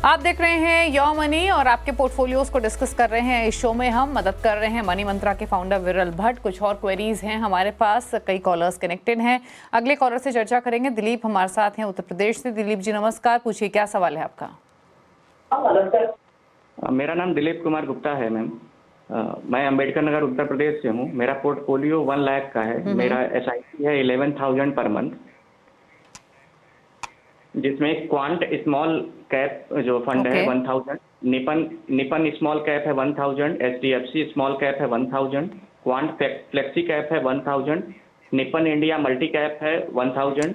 आप देख रहे हैं योर मनी और आपके पोर्टफोलियोज को डिस्कस कर रहे हैं। इस शो में हम मदद कर रहे हैं मनी मंत्रा के फाउंडर विरल भट्ट। कुछ और क्वेरीज हैं हमारे पास, कई कॉलर्स कनेक्टेड हैं। अगले कॉलर से चर्चा करेंगे। दिलीप हमारे साथ हैं उत्तर प्रदेश से। दिलीप जी नमस्कार, पूछिए क्या सवाल है आपका। मेरा नाम दिलीप कुमार गुप्ता है मैम। मैं अंबेडकर नगर उत्तर प्रदेश से हूँ। मेरा पोर्टफोलियो 1 लाख का है। मेरा SIP है 11,000 पर मंथ, जिसमें क्वांट स्मॉल कैप जो फंड है 1000, निपन स्मॉल कैप है 1000, HDFC स्मॉल कैप है 1000, क्वांट फ्लेक्सी कैप है 1000, निपन इंडिया मल्टी कैप है 1000,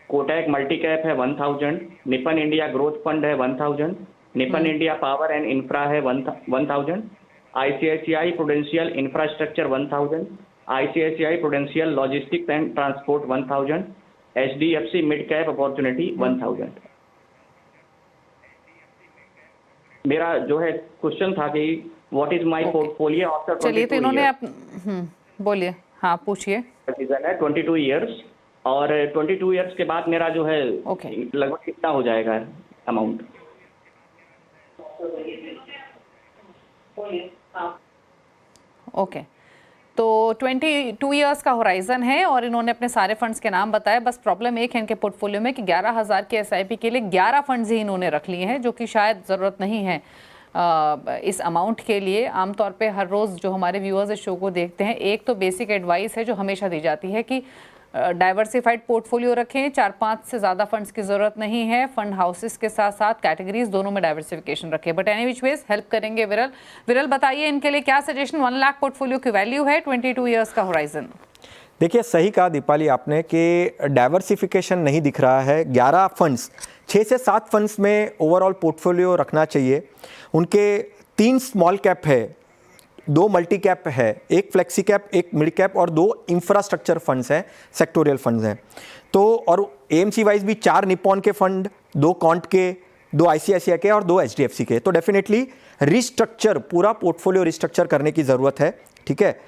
कोटक मल्टी कैप है 1000, निपन इंडिया ग्रोथ फंड है 1000, Nippon India power and infra है 1000, ICICI prudential infrastructure 1000, ICICI prudential logistics and transport 1000, HDFC mid cap opportunity 1000। मेरा जो है question था कि what is my portfolio after 22 चलिए तो इन्होंने आप बोलिए, हाँ पूछिए। सीजन है 22 इयर्स और 22 इयर्स के बाद मेरा जो है लगभग कितना हो जाएगा अमाउंट? ओके, तो 22 इयर्स का होराइजन है और इन्होंने अपने सारे फंड्स के नाम बताए। बस प्रॉब्लम एक है इनके पोर्टफोलियो में कि 11,000 के SIP के लिए 11 फंड्स ही इन्होंने रख लिए हैं, जो कि शायद ज़रूरत नहीं है इस अमाउंट के लिए। आमतौर पे हर रोज़ जो हमारे व्यूअर्स इस शो को देखते हैं, एक तो बेसिक एडवाइस है जो हमेशा दी जाती है कि डाइवर्सिफाइड पोर्टफोलियो रखें, 4-5 से ज़्यादा फंड्स की ज़रूरत नहीं है। फंड हाउसेस के साथ साथ कैटेगरीज दोनों में डाइवर्सिफिकेशन रखें। But any which ways help करेंगे विरल बताइए इनके लिए क्या सजेशन 1 लाख पोर्टफोलियो की वैल्यू है, 22 ईयर्स का होराइजन। देखिए सही कहा दीपाली आपने कि डाइवर्सिफिकेशन नहीं दिख रहा है। 11 फंड्स, 6 से 7 फंड्स में ओवरऑल पोर्टफोलियो रखना चाहिए। उनके 3 स्मॉल कैप है, 2 मल्टी कैप है, 1 फ्लेक्सी कैप, 1 मिड कैप और 2 इंफ्रास्ट्रक्चर फंड्स हैं, सेक्टोरियल फंड्स हैं। तो और AMC वाइज भी 4 निपॉन के फंड, 2 कॉन्ट के, 2 ICICI के और 2 HDFC के। तो डेफिनेटली रिस्ट्रक्चर, पूरा पोर्टफोलियो रिस्ट्रक्चर करने की ज़रूरत है। ठीक है,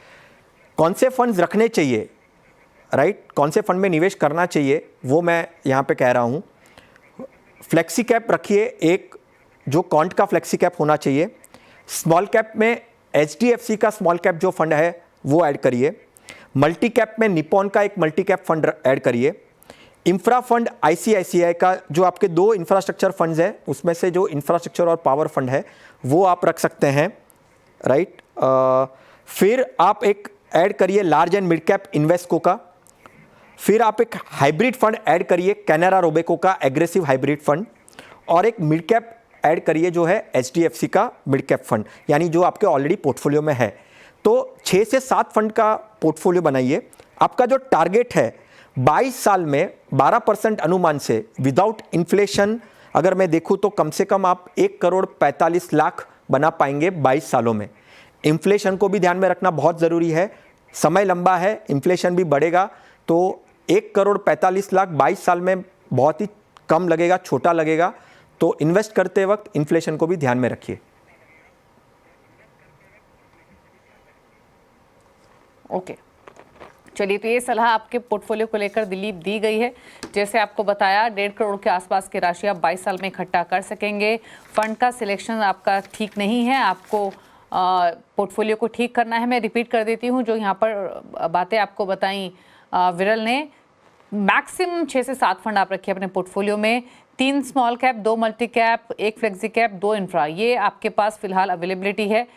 कौन से फंड्स रखने चाहिए, राइट, कौन से फंड में निवेश करना चाहिए, वो मैं यहाँ पे कह रहा हूँ। फ्लेक्सी कैप रखिए, एक जो कॉन्ट का फ्लेक्सी कैप होना चाहिए। स्मॉल कैप में HDFC का स्मॉल कैप जो फंड है वो ऐड करिए। मल्टी कैप में निपॉन का एक मल्टी कैप फंड ऐड करिए। इंफ्रा फंड ICICI का, जो आपके 2 इंफ्रास्ट्रक्चर फंड्स हैं, उसमें से जो इंफ्रास्ट्रक्चर और पावर फंड है वो आप रख सकते हैं, राइट। फिर आप एक ऐड करिए large and mid cap Invesco का। फिर आप एक हाइब्रिड फंड ऐड करिए कैनरा रोबेको का एग्रेसिव हाइब्रिड फंड, और एक मिड कैप ऐड करिए जो है HDFC का मिड कैप फंड, यानी जो आपके ऑलरेडी पोर्टफोलियो में है। तो 6 से 7 फंड का पोर्टफोलियो बनाइए। आपका जो टारगेट है 22 साल में 12% अनुमान से विदाउट इन्फ्लेशन, अगर मैं देखूं तो कम से कम आप 1,45,00,000 बना पाएंगे 22 सालों में। इन्फ्लेशन को भी ध्यान में रखना बहुत ज़रूरी है, समय लंबा है, इन्फ्लेशन भी बढ़ेगा। तो 1,45,00,000 22 साल में बहुत ही कम लगेगा, छोटा लगेगा। तो इन्वेस्ट करते वक्त इन्फ्लेशन को भी ध्यान में रखिए। ओके, चलिए तो ये सलाह आपके पोर्टफोलियो को लेकर दिलीप दी गई है। जैसे आपको बताया 1.5 करोड़ के आसपास की राशि आप 22 साल में इकट्ठा कर सकेंगे। फंड का सिलेक्शन आपका ठीक नहीं है, आपको पोर्टफोलियो को ठीक करना है। मैं रिपीट कर देती हूँ जो यहाँ पर बातें आपको बताई विरल ने। मैक्सिमम 6 से 7 फंड आप रखिए अपने पोर्टफोलियो में। 3 small cap, 2 multi cap, 1 flexi cap, 2 infra, ये आपके पास फिलहाल अवेलेबिलिटी है।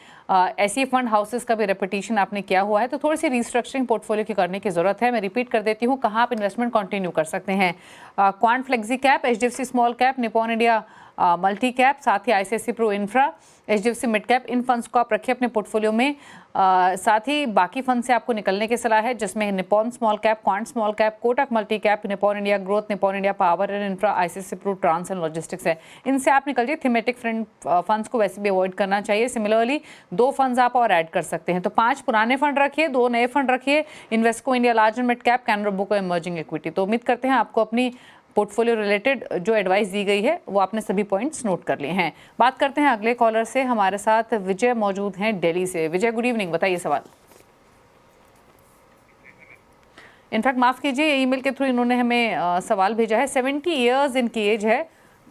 ऐसी फंड हाउसेस का भी रेपिटेशन आपने किया हुआ है, तो थोड़ी सी रिस्ट्रक्चरिंग पोर्टफोलियो की करने की जरूरत है। मैं रिपीट कर देती हूँ कहाँ आप इन्वेस्टमेंट कंटिन्यू कर सकते हैं। Quant flexi cap, HDFC small cap, Nippon India multi cap, साथ ही ICICI pro infra, HDFC mid cap, इन फंड्स को आप रखिए अपने पोर्टफोलियो में। साथ ही बाकी फंड से आपको निकलने की सलाह है, जिसमें Nippon small cap, Quant small cap, Kotak multi cap, Nippon India growth, Nippon India power and infra, ICICI pro trans and logistics है। इनसे आप निकलिए। थीमेटिक फंड्स को वैसे भी अवॉइड करना चाहिए। सिमिलरली 2 फंड्स आप और ऐड कर सकते हैं। तो 5 पुराने फंड रखिए, 2 नए फंड रखिए, Invesco India large and mid cap, Canara Robeco emerging equity. तो उम्मीद करते हैं आपको अपनी पोर्टफोलियो रिलेटेड जो एडवाइस दी गई है वो आपने सभी पॉइंट्स नोट कर लिए हैं। बात करते हैं अगले कॉलर से। हमारे साथ विजय मौजूद हैं दिल्ली से। विजय गुड इवनिंग, बताइए सवाल। इनफैक्ट माफ़ कीजिए, ईमेल के थ्रू इन्होंने हमें सवाल भेजा है। 70 ईयर्स इनकी एज है,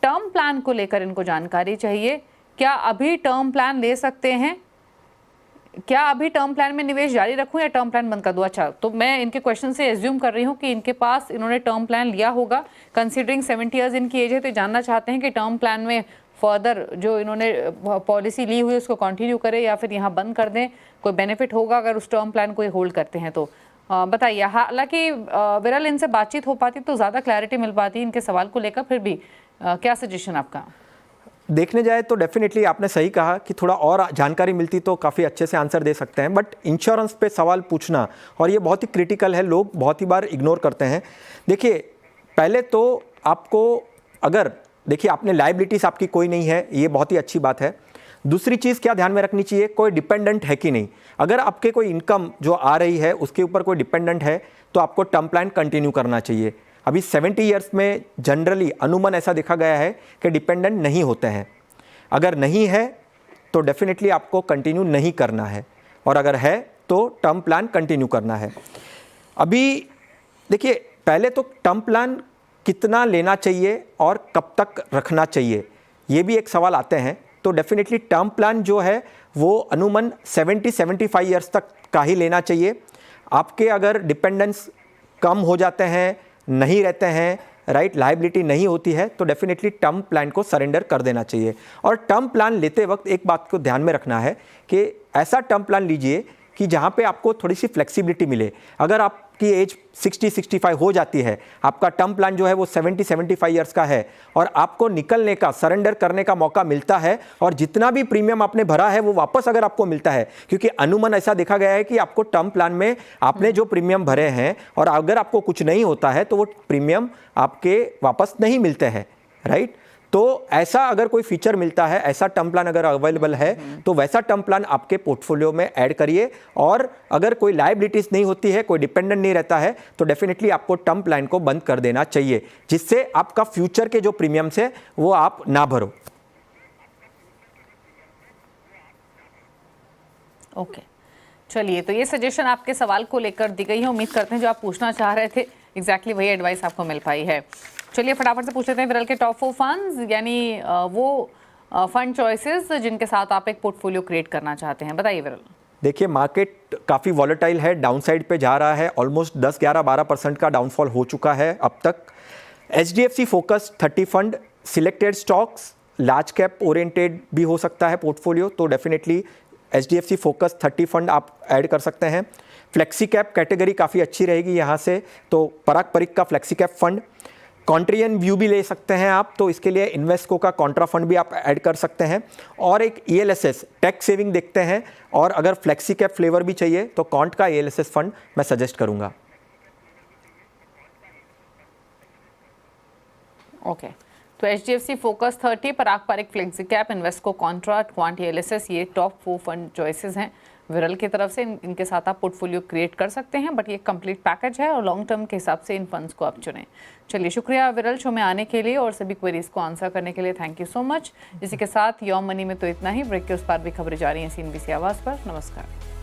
टर्म प्लान को लेकर इनको जानकारी चाहिए। क्या अभी टर्म प्लान ले सकते हैं? क्या अभी टर्म प्लान में निवेश जारी रखूं या टर्म प्लान बंद कर दूं? अच्छा, तो मैं इनके क्वेश्चन से एज्यूम कर रही हूं कि इनके पास इन्होंने टर्म प्लान लिया होगा। कंसीडरिंग 70 ईयर्स इनकी एज है, तो जानना चाहते हैं कि टर्म प्लान में फर्दर जो इन्होंने पॉलिसी ली हुई है उसको कंटिन्यू करें या फिर यहाँ बंद कर दें। कोई बेनिफिट होगा अगर उस टर्म प्लान को होल्ड करते हैं तो बताइए। हालांकि विरल, इनसे बातचीत हो पाती तो ज़्यादा क्लैरिटी मिल पाती इनके सवाल को लेकर, फिर भी क्या सजेशन आपका? देखने जाए तो डेफिनेटली आपने सही कहा कि थोड़ा और जानकारी मिलती तो काफ़ी अच्छे से आंसर दे सकते हैं, बट इंश्योरेंस पे सवाल पूछना और ये बहुत ही क्रिटिकल है, लोग बहुत ही बार इग्नोर करते हैं। देखिए, पहले तो आपको अगर देखिए आपने लायबिलिटीज़ आपकी कोई नहीं है, ये बहुत ही अच्छी बात है। दूसरी चीज़ क्या ध्यान में रखनी चाहिए, कोई डिपेंडेंट है कि नहीं। अगर आपके कोई इनकम जो आ रही है उसके ऊपर कोई डिपेंडेंट है तो आपको टर्म प्लान कंटिन्यू करना चाहिए। अभी 70 ईयर्स में जनरली अनुमान ऐसा देखा गया है कि डिपेंडेंट नहीं होते हैं। अगर नहीं है तो डेफिनेटली आपको कंटिन्यू नहीं करना है, और अगर है तो टर्म प्लान कंटिन्यू करना है। अभी देखिए, पहले तो टर्म प्लान कितना लेना चाहिए और कब तक रखना चाहिए, ये भी एक सवाल आते हैं। तो डेफिनेटली टर्म प्लान जो है वो अनुमान 70-75 ईयर्स तक का ही लेना चाहिए। आपके अगर डिपेंडेंस कम हो जाते हैं, नहीं रहते हैं, राइट, लायबिलिटी नहीं होती है, तो डेफिनेटली टर्म प्लान को सरेंडर कर देना चाहिए। और टर्म प्लान लेते वक्त एक बात को ध्यान में रखना है कि ऐसा टर्म प्लान लीजिए कि जहाँ पे आपको थोड़ी सी फ्लेक्सिबिलिटी मिले। अगर आपकी एज 60-65 हो जाती है, आपका टर्म प्लान जो है वो 70-75 ईयर्स का है और आपको निकलने का, सरेंडर करने का मौका मिलता है और जितना भी प्रीमियम आपने भरा है वो वापस अगर आपको मिलता है, क्योंकि अनुमान ऐसा देखा गया है कि आपको टर्म प्लान में आपने जो प्रीमियम भरे हैं और अगर आपको कुछ नहीं होता है तो वो प्रीमियम आपके वापस नहीं मिलते हैं, राइट। तो ऐसा अगर कोई फीचर मिलता है, ऐसा टर्म प्लान अगर अवेलेबल है तो वैसा टर्म प्लान आपके पोर्टफोलियो में ऐड करिए। और अगर कोई लायबिलिटीज नहीं होती है, कोई डिपेंडेंट नहीं रहता है, तो डेफिनेटली आपको टर्म प्लान को बंद कर देना चाहिए, जिससे आपका फ्यूचर के जो प्रीमियम्स है वो आप ना भरो। ओके, चलिए, तो ये सजेशन आपके सवाल को लेकर दी गई है। उम्मीद करते हैं जो आप पूछना चाह रहे थे एग्जैक्टली वही एडवाइस आपको मिल पाई है। चलिए फटाफट से पूछ लेते हैं विरल के टॉप 4 फंड्स, यानी वो फंड चॉइसेस जिनके साथ आप एक पोर्टफोलियो क्रिएट करना चाहते हैं। बताइए विरल। देखिए, मार्केट काफ़ी वॉलेटाइल है, डाउन साइड पे जा रहा है, ऑलमोस्ट 10-11-12% का डाउनफॉल हो चुका है अब तक। HDFC focus 30 fund, selected stocks, large cap oriented भी हो सकता है पोर्टफोलियो, तो डेफिनेटली HDFC फोकस 30 फंड आप ऐड कर सकते हैं। फ्लेक्सी कैप कैटेगरी काफ़ी अच्छी रहेगी यहाँ से, तो पराग परिक का फ्लेक्सी कैप फंड। कॉन्ट्रियन व्यू भी ले सकते हैं आप, तो इसके लिए इन्वेस्को का कॉन्ट्रा फंड भी आप ऐड कर सकते हैं। और एक ELSS टैक्स सेविंग देखते हैं, और अगर फ्लेक्सी कैप फ्लेवर भी चाहिए तो कॉन्ट का ELSS फंड मैं सजेस्ट करूंगा। ओके, तो HDFC focus 30, Parag Parikh flexi cap, Invesco contra, quant ELSS, ये टॉप 4 फंड चॉइसेस हैं विरल की तरफ से। इनके साथ आप पोर्टफोलियो क्रिएट कर सकते हैं, बट ये कंप्लीट पैकेज है और लॉन्ग टर्म के हिसाब से इन फंड्स को आप चुनें। चलिए, शुक्रिया विरल शो में आने के लिए और सभी क्वेरीज को आंसर करने के लिए। Thank you so much. इसी के साथ योर मनी में तो इतना ही। ब्रेक के उस पार भी खबरें जारी हैं CNBC आवाज़ पर। नमस्कार।